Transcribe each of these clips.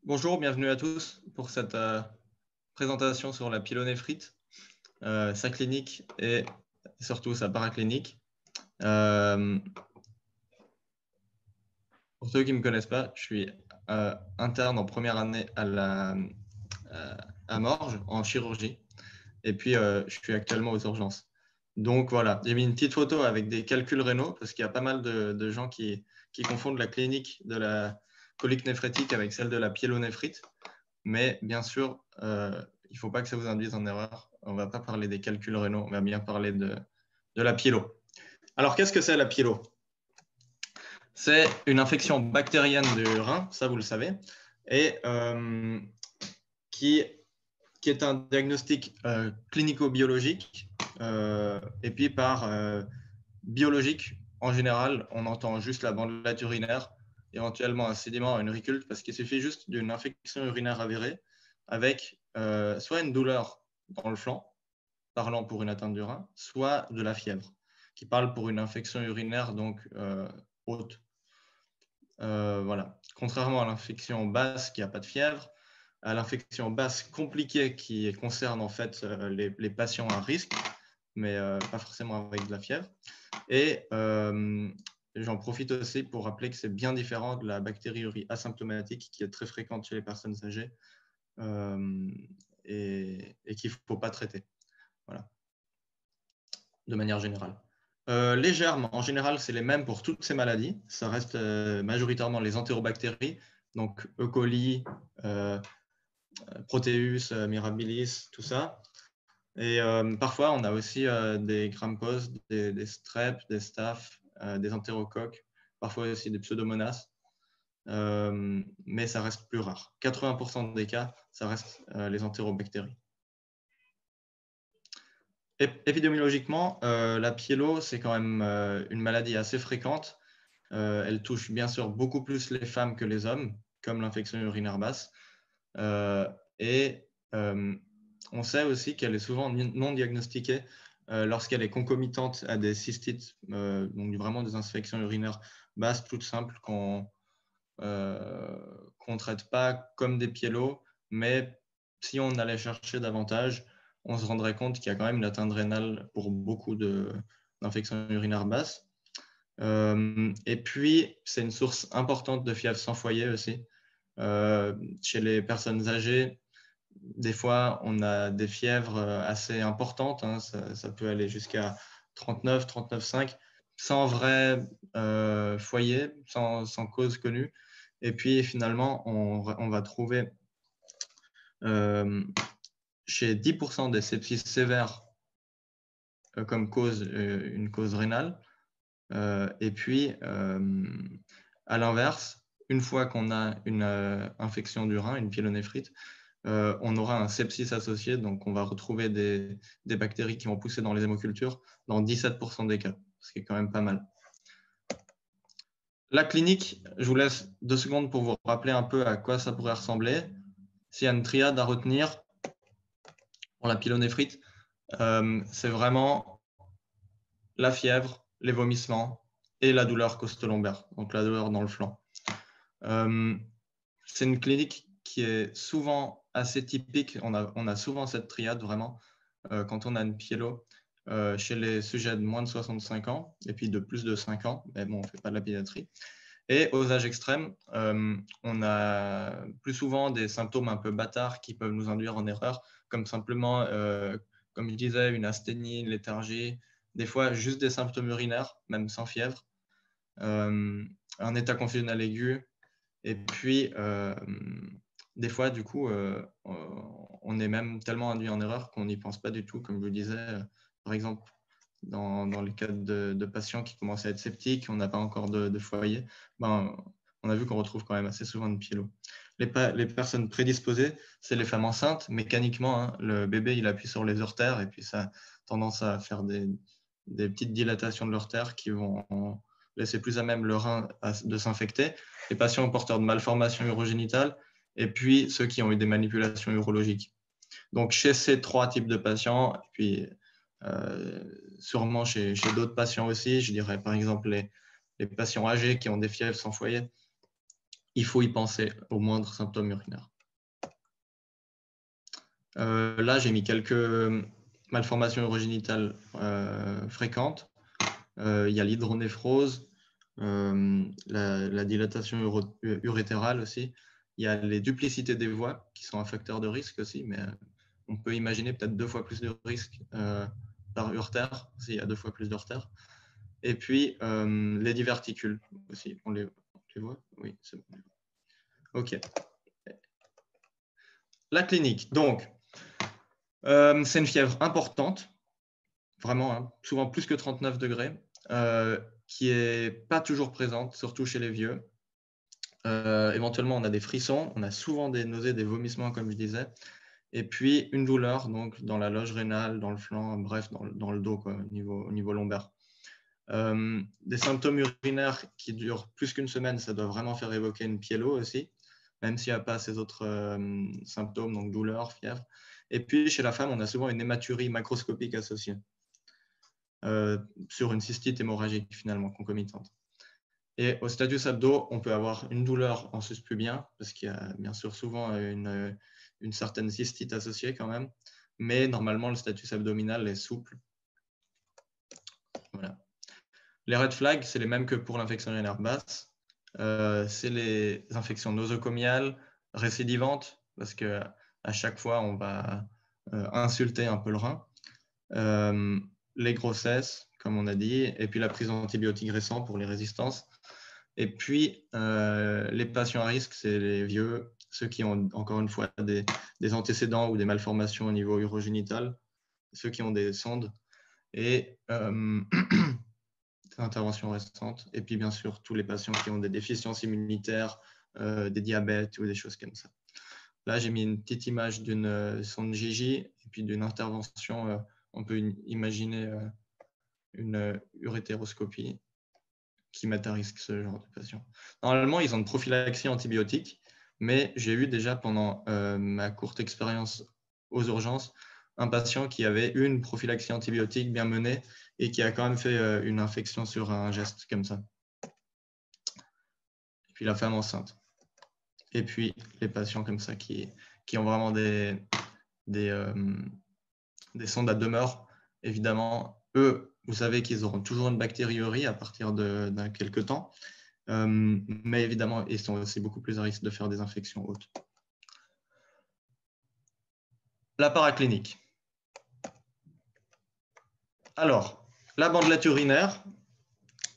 Bonjour, bienvenue à tous pour cette présentation sur la pyélonéphrite, sa clinique et surtout sa paraclinique. Pour ceux qui ne me connaissent pas, je suis interne en première année à Morges en chirurgie et puis je suis actuellement aux urgences. Donc voilà, j'ai mis une petite photo avec des calculs rénaux parce qu'il y a pas mal de gens qui confondent la clinique de la colique néphrétique avec celle de la pyélonéphrite. Mais bien sûr, il ne faut pas que ça vous induise en erreur. On ne va pas parler des calculs rénaux, on va bien parler de la pyélo. Alors, qu'est-ce que c'est la pyélo? C'est une infection bactérienne du rein, ça vous le savez, et qui est un diagnostic clinico-biologique. Et puis par biologique, en général, on entend juste la bandelette urinaire, éventuellement un sédiment, une riculte, parce qu'il suffit juste d'une infection urinaire avérée avec soit une douleur dans le flanc, parlant pour une atteinte du rein, soit de la fièvre, qui parle pour une infection urinaire donc haute. Voilà. Contrairement à l'infection basse qui n'a pas de fièvre, à l'infection basse compliquée qui concerne en fait les patients à risque, mais pas forcément avec de la fièvre. Et j'en profite aussi pour rappeler que c'est bien différent de la bactériurie asymptomatique qui est très fréquente chez les personnes âgées et qu'il ne faut pas traiter. Voilà. De manière générale. Les germes, en général, c'est les mêmes pour toutes ces maladies. Ça reste majoritairement les entérobactéries, donc E. coli, Proteus, Mirabilis, tout ça. Et parfois, on a aussi des gram-pos, des strep, des staph, des entérocoques, parfois aussi des pseudomonas. Mais ça reste plus rare. 80% des cas, ça reste les entérobactéries. Épidémiologiquement, la pyélo, c'est quand même une maladie assez fréquente. Elle touche bien sûr beaucoup plus les femmes que les hommes, comme l'infection urinaire basse. Et on sait aussi qu'elle est souvent non diagnostiquée lorsqu'elle est concomitante à des cystites, donc vraiment des infections urinaires basses toutes simples qu'on ne traite pas comme des pyélos, mais si on allait chercher davantage, on se rendrait compte qu'il y a quand même une atteinte rénale pour beaucoup d'infections urinaires basses. Et puis, c'est une source importante de fièvre sans foyer aussi. Chez les personnes âgées, des fois, on a des fièvres assez importantes. Hein, ça peut aller jusqu'à 39, 39,5, sans vrai foyer, sans cause connue. Et puis, finalement, on va trouver chez 10% des sepsis sévères comme cause, une cause rénale. Et puis, à l'inverse, une fois qu'on a une infection du rein, une pyélonéphrite, on aura un sepsis associé, donc on va retrouver des bactéries qui vont pousser dans les hémocultures dans 17% des cas, ce qui est quand même pas mal. La clinique, je vous laisse 2 secondes pour vous rappeler un peu à quoi ça pourrait ressembler. S'il y a une triade à retenir pour la pyélonéphrite, c'est vraiment la fièvre, les vomissements et la douleur costolombaire, donc la douleur dans le flanc. C'est une clinique qui est souvent assez typique. On a souvent cette triade vraiment quand on a une pyélo chez les sujets de moins de 65 ans et puis de plus de 5 ans, mais bon, on ne fait pas de la pédiatrie. Et aux âges extrêmes, on a plus souvent des symptômes un peu bâtards qui peuvent nous induire en erreur, comme simplement, comme je disais, une asthénie, une léthargie, des fois juste des symptômes urinaires, même sans fièvre, un état confusionnel aigu, et puis des fois, du coup, on est même tellement induit en erreur qu'on n'y pense pas du tout, comme je vous disais, par exemple, dans les cas de patients qui commencent à être sceptiques, on n'a pas encore de foyer, ben, on a vu qu'on retrouve quand même assez souvent une pyélo. Les personnes prédisposées, c'est les femmes enceintes. Mécaniquement, hein, le bébé, il appuie sur les uretères et puis ça a tendance à faire des petites dilatations de l'urtère qui vont laisser plus à même le rein de s'infecter. Les patients porteurs de malformations urogénitales et puis ceux qui ont eu des manipulations urologiques. Donc, chez ces 3 types de patients, et puis sûrement chez d'autres patients aussi, je dirais par exemple les patients âgés qui ont des fièvres sans foyer, il faut y penser aux moindres symptômes urinaires. Là, j'ai mis quelques malformations urogénitales fréquentes. Il y a l'hydronéphrose, la dilatation urétérale aussi. Il y a les duplicités des voies qui sont un facteur de risque aussi, mais on peut imaginer peut-être 2 fois plus de risque par urtère, s'il y a 2 fois plus d'urtère. Et puis, les diverticules aussi. On les voit? Oui, c'est bon. OK. La clinique. Donc, c'est une fièvre importante, vraiment, hein, souvent plus que 39 degrés, qui n'est pas toujours présente, surtout chez les vieux. Éventuellement, on a des frissons, on a souvent des nausées, des vomissements, comme je disais. Et puis, une douleur donc, dans la loge rénale, dans le flanc, bref, dans le dos, quoi, au niveau lombaire. Des symptômes urinaires qui durent plus qu'une semaine, ça doit vraiment faire évoquer une pyélo aussi, même s'il n'y a pas ces autres symptômes, donc douleur, fièvre. Et puis, chez la femme, on a souvent une hématurie macroscopique associée sur une cystite hémorragique, finalement, concomitante. Et au stadius abdo, on peut avoir une douleur en suspubien, parce qu'il y a bien sûr souvent une certaine cystite associée quand même, mais normalement, le status abdominal est souple. Voilà. Les red flags, c'est les mêmes que pour l'infection urinaire basse. C'est les infections nosocomiales, récidivantes, parce qu'à chaque fois, on va insulter un peu le rein. Les grossesses, comme on a dit, et puis la prise d'antibiotiques récents pour les résistances. Et puis, les patients à risque, c'est les vieux, ceux qui ont, encore une fois, des antécédents ou des malformations au niveau urogénital, ceux qui ont des sondes et des interventions récentes. Et puis, bien sûr, tous les patients qui ont des déficiences immunitaires, des diabètes ou des choses comme ça. Là, j'ai mis une petite image d'une sonde Gigi et puis d'une intervention. On peut imaginer une urétéroscopie qui mettent à risque ce genre de patients. Normalement, ils ont une prophylaxie antibiotique, mais j'ai eu déjà pendant ma courte expérience aux urgences un patient qui avait eu une prophylaxie antibiotique bien menée et qui a quand même fait une infection sur un geste comme ça. Et puis la femme enceinte. Et puis les patients comme ça qui ont vraiment des sondes à demeure, évidemment, eux, vous savez qu'ils auront toujours une bactériurie à partir d'un quelque temps. Mais évidemment, ils sont aussi beaucoup plus à risque de faire des infections hautes. La paraclinique. Alors, la bandelette urinaire,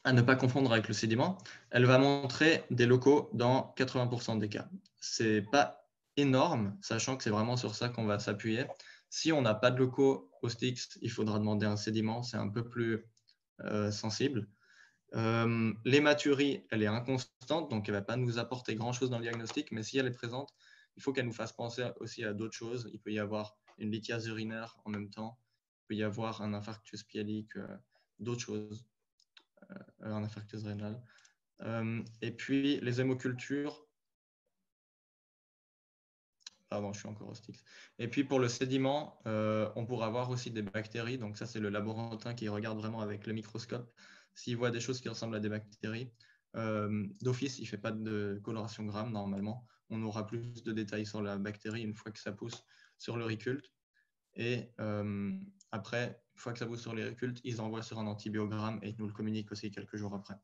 à ne pas confondre avec le sédiment, elle va montrer des locaux dans 80% des cas. Ce n'est pas énorme, sachant que c'est vraiment sur ça qu'on va s'appuyer. Si on n'a pas de locaux au Stix, il faudra demander un sédiment, c'est un peu plus sensible. L'hématurie, elle est inconstante, donc elle ne va pas nous apporter grand-chose dans le diagnostic, mais si elle est présente, il faut qu'elle nous fasse penser aussi à d'autres choses. Il peut y avoir une lithiase urinaire en même temps, il peut y avoir un infarctus pyélique, d'autres choses, un infarctus rénal. Et puis les hémocultures, pardon, je suis encore au Stix. Et puis pour le sédiment, on pourra avoir aussi des bactéries, donc ça c'est le laborantin qui regarde vraiment avec le microscope. S'il voit des choses qui ressemblent à des bactéries, d'office, il ne fait pas de coloration gramme normalement. On aura plus de détails sur la bactérie une fois que ça pousse sur l'auriculte. Et après, une fois que ça pousse sur l'auriculte, ils envoient sur un antibiogramme et ils nous le communiquent aussi quelques jours après.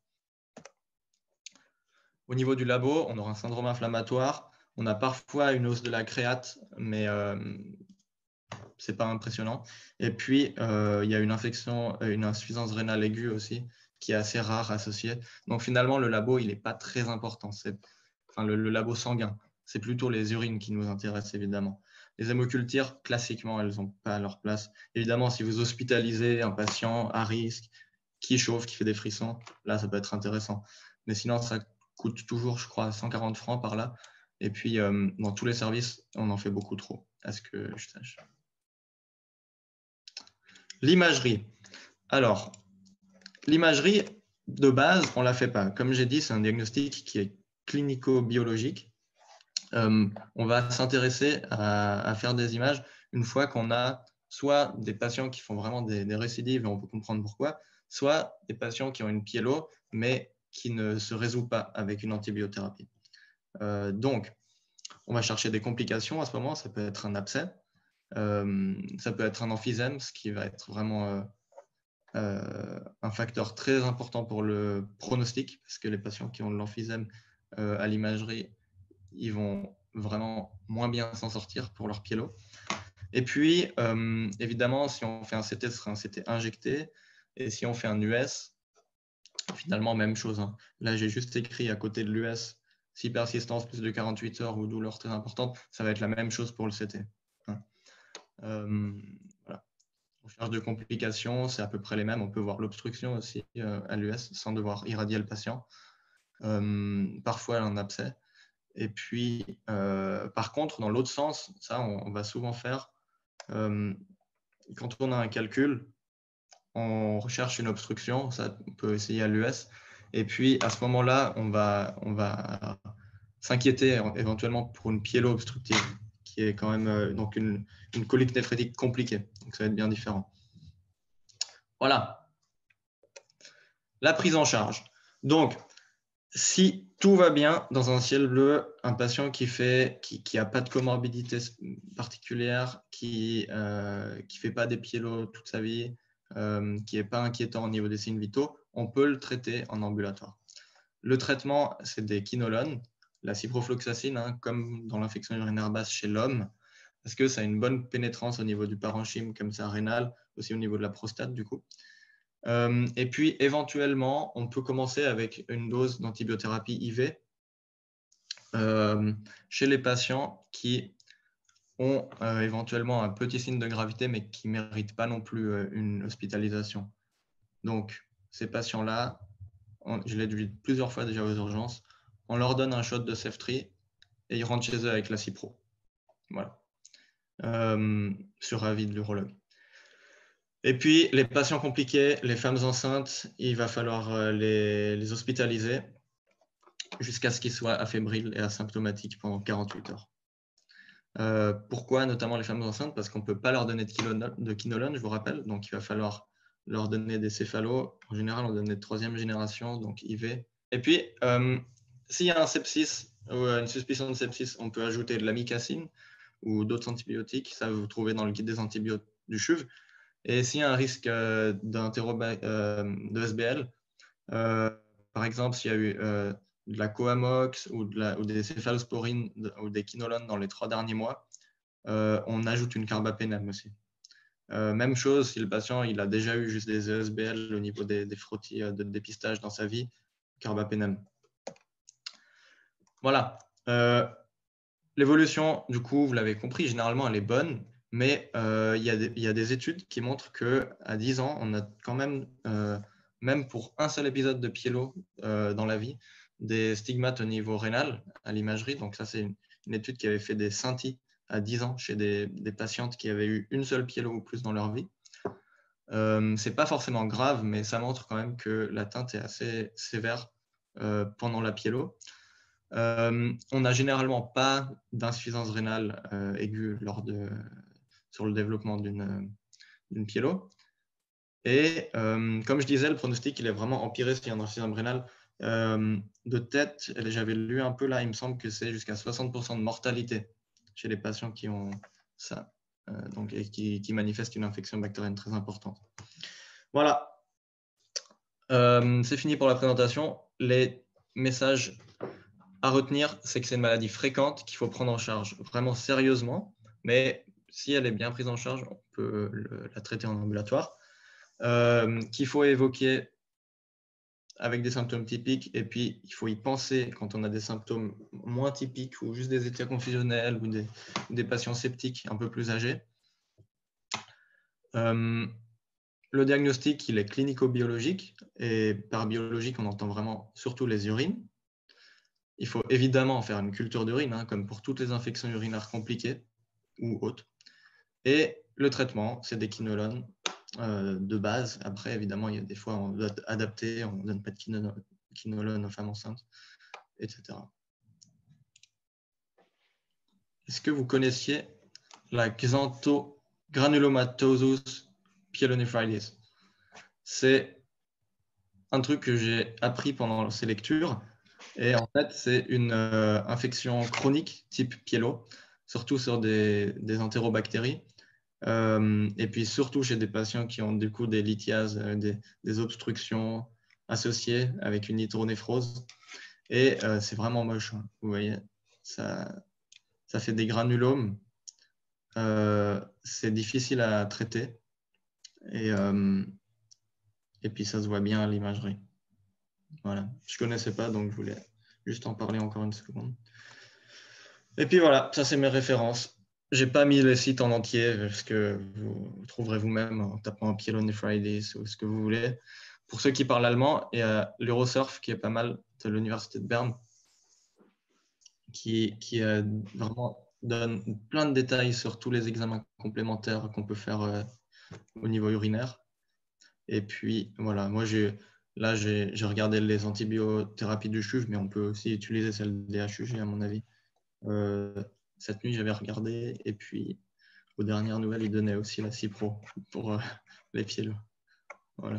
Au niveau du labo, on aura un syndrome inflammatoire. On a parfois une hausse de la créate, mais ce n'est pas impressionnant. Et puis, il y a une infection, une insuffisance rénale aiguë aussi, qui est assez rare associée. Donc, finalement, le labo, il n'est pas très important. Le labo sanguin, c'est plutôt les urines qui nous intéressent, évidemment. Les hémocultures, classiquement, elles n'ont pas leur place. Évidemment, si vous hospitalisez un patient à risque, qui chauffe, qui fait des frissons, là, ça peut être intéressant. Mais sinon, ça coûte toujours, je crois, 140 francs par là. Et puis, dans tous les services, on en fait beaucoup trop, à ce que je sache. L'imagerie. Alors, l'imagerie, de base, on ne la fait pas. Comme j'ai dit, c'est un diagnostic qui est clinico-biologique. On va s'intéresser à faire des images une fois qu'on a soit des patients qui font vraiment des récidives et on peut comprendre pourquoi, soit des patients qui ont une pyélo, mais qui ne se résout pas avec une antibiothérapie. Donc, on va chercher des complications à ce moment. Ça peut être un abcès, ça peut être un emphysème, ce qui va être vraiment un facteur très important pour le pronostic, parce que les patients qui ont de l'emphysème à l'imagerie, ils vont vraiment moins bien s'en sortir pour leur piélo. Et puis, évidemment, si on fait un CT, ce sera un CT injecté. Et si on fait un US, finalement, même chose. Hein. Là, j'ai juste écrit à côté de l'US, si persistance plus de 48 heures ou douleur très importante, ça va être la même chose pour le CT. Hein. Voilà. Recherche de complications, c'est à peu près les mêmes. On peut voir l'obstruction aussi à l'US sans devoir irradier le patient. Parfois, un abcès. Et puis, par contre, dans l'autre sens, ça, on va souvent faire, quand on a un calcul, on recherche une obstruction, ça, on peut essayer à l'US. Et puis, à ce moment-là, on va s'inquiéter éventuellement pour une pyélo-obstructive, qui est quand même donc une colique néphrétique compliquée. Donc, ça va être bien différent. Voilà. La prise en charge. Donc, si tout va bien dans un ciel bleu, un patient qui a pas de comorbidité particulière, qui fait pas des pyélos toute sa vie, qui n'est pas inquiétant au niveau des signes vitaux, on peut le traiter en ambulatoire. Le traitement, c'est des quinolones, la ciprofloxacine, hein, comme dans l'infection urinaire basse chez l'homme, parce que ça a une bonne pénétrance au niveau du parenchyme, comme ça rénal, aussi au niveau de la prostate du coup. Et puis, éventuellement, on peut commencer avec une dose d'antibiothérapie IV chez les patients qui ont éventuellement un petit signe de gravité, mais qui ne méritent pas non plus une hospitalisation. Donc, ces patients-là, je l'ai dit plusieurs fois déjà aux urgences, on leur donne un shot de Ceftri et ils rentrent chez eux avec la Cipro. Voilà. Sur avis de l'urologue. Et puis, les patients compliqués, les femmes enceintes, il va falloir les hospitaliser jusqu'à ce qu'ils soient affébriles et asymptomatiques pendant 48 heures. Pourquoi notamment les femmes enceintes? Parce qu'on ne peut pas leur donner de quinolone, je vous rappelle. Donc, il va falloir leur donner des céphalos. En général, on donne des 3e génération, donc IV. Et puis, s'il y a un sepsis ou une suspicion de sepsis, on peut ajouter de l'amicacine ou d'autres antibiotiques. Ça, vous trouvez dans le guide des antibiotiques du CHUV. Et s'il y a un risque de SBL, par exemple, s'il y a eu de la coamox ou des céphalosporines ou des quinolones dans les 3 derniers mois, on ajoute une carbapénem aussi. Même chose, si le patient il a déjà eu juste des ESBL au niveau des frottis de dépistage dans sa vie, carbapénem. Voilà. L'évolution, du coup, vous l'avez compris, généralement, elle est bonne. Mais il y a des études qui montrent qu'à 10 ans, on a quand même, même pour un seul épisode de pyélo dans la vie, des stigmates au niveau rénal à l'imagerie. Donc ça, c'est une étude qui avait fait des scintilles à 10 ans chez des patientes qui avaient eu une seule pyélo ou plus dans leur vie. C'est pas forcément grave, mais ça montre quand même que l'atteinte est assez sévère pendant la pyélo. On n'a généralement pas d'insuffisance rénale aiguë sur le développement d'une pyélo. Et comme je disais, le pronostic il est vraiment empiré s'il y a une insuffisance rénale. De tête, j'avais lu un peu là, il me semble que c'est jusqu'à 60% de mortalité chez les patients qui ont ça, donc, et qui manifestent une infection bactérienne très importante. Voilà, c'est fini pour la présentation. Les messages à retenir, c'est que c'est une maladie fréquente qu'il faut prendre en charge vraiment sérieusement, mais si elle est bien prise en charge, on peut la traiter en ambulatoire. Qu'il faut évoquer avec des symptômes typiques, et puis il faut y penser quand on a des symptômes moins typiques ou juste des états confusionnels ou des patients sceptiques un peu plus âgés. Le diagnostic, il est clinico-biologique, et par biologique, on entend vraiment surtout les urines. Il faut évidemment faire une culture d'urine, hein, comme pour toutes les infections urinaires compliquées ou autres. Et le traitement, c'est des quinolones de base. Après, évidemment, il y a des fois, on doit adapter, on ne donne pas de quinolone aux femmes enceintes, etc. Est-ce que vous connaissiez la xanthogranulomatosis pyelonephritis? C'est un truc que j'ai appris pendant ces lectures. Et en fait, c'est une infection chronique type pyélo, surtout sur des entérobactéries. Et puis surtout chez des patients qui ont du coup des lithiases, des obstructions associées avec une hydronéphrose. Et c'est vraiment moche, hein. Vous voyez, ça fait des granulomes. C'est difficile à traiter. Et puis ça se voit bien à l'imagerie. Voilà. Je ne connaissais pas, donc je voulais juste en parler encore une seconde. Et puis voilà, ça c'est mes références. J'ai pas mis les sites en entier, parce que vous trouverez vous-même en tapant pyelonephritis ou ce que vous voulez. Pour ceux qui parlent allemand, il y a l'Eurosurf qui est pas mal de l'Université de Berne, qui vraiment donne plein de détails sur tous les examens complémentaires qu'on peut faire au niveau urinaire. Et puis voilà, moi j'ai regardé les antibiothérapies du CHUV, mais on peut aussi utiliser celle des HUG à mon avis. Cette nuit, j'avais regardé, et puis aux dernières nouvelles, ils donnaient aussi la Cipro pour les pieds. Voilà.